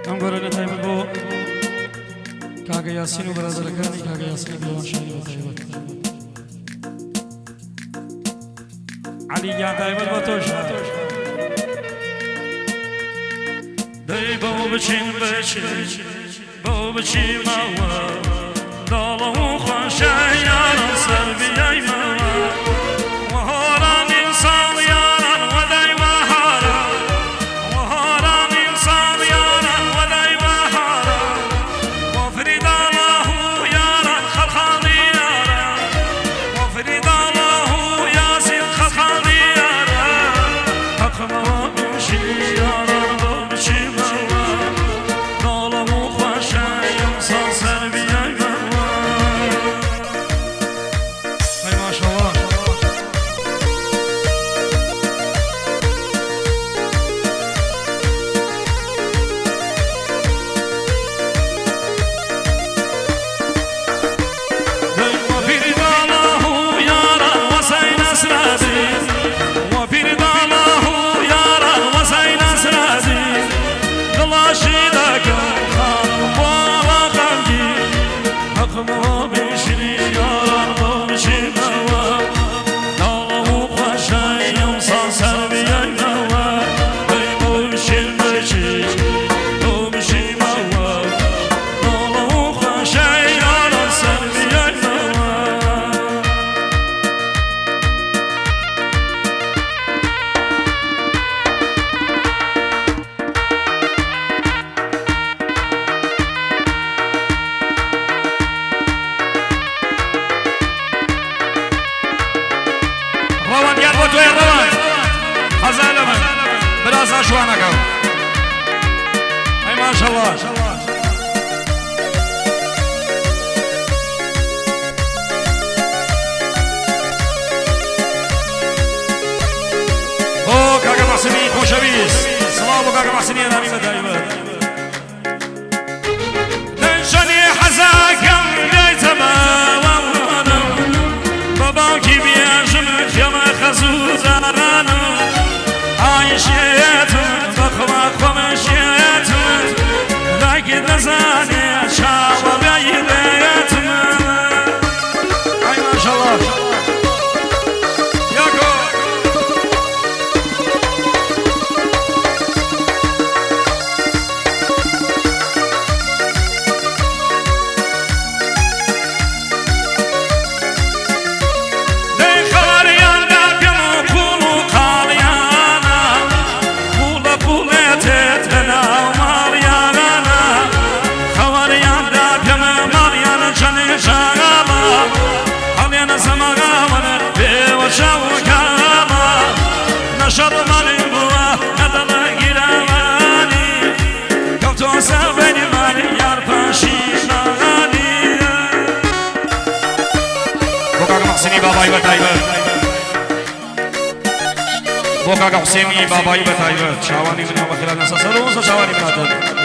ئەم گۆرانە تایبەت بۆ کاگە یاسین و بەرازەرەکانی کاگە یاسین بێوانشانی بە تایبەت علی گیان تایبەت بۆ تۆش دەی بۆ بچین بۆ بچیمەوە داڵە و خۆشای یاران سەر بیایمەوە وهۆران ئینسان یاران وەدای بەهارە وهۆران ئینسان یاران وەدای بەهارە وەفریدا الله یاران خەڵخاڵی یارە وەفریدا الله یاسین خەڵخاڵی یارە حەقمەوە بشی یاران بۆ بچیمەوە داڵە و خۆشای ئینسان سەر بیایمەوە ئەی ماشەڵڵا شوانەکەم ئەی ماشەڵڵا بۆ کاکە مەحسینی خۆشەویست سڵاو بۆ کاکە مەحسینی ئەنامی بەتایبەت دەنجەنی حەزاکەم دایتەمەوەوانم بە باوکی بێژم خێمە خەزوو عايشيتم بخوا خمشيتم لكن نزاني شاوى بيديتم اي ما شاء الله ياكو نشر مالي بوا ندل گیرانی کفتو سبنی مالي یار پاشینانی بوکاک محسینی بابایی بتایبت بوکاک حسینی بابایی بتایبت شاوانی منو بخیران نسا سلوز و شاوانی مناتد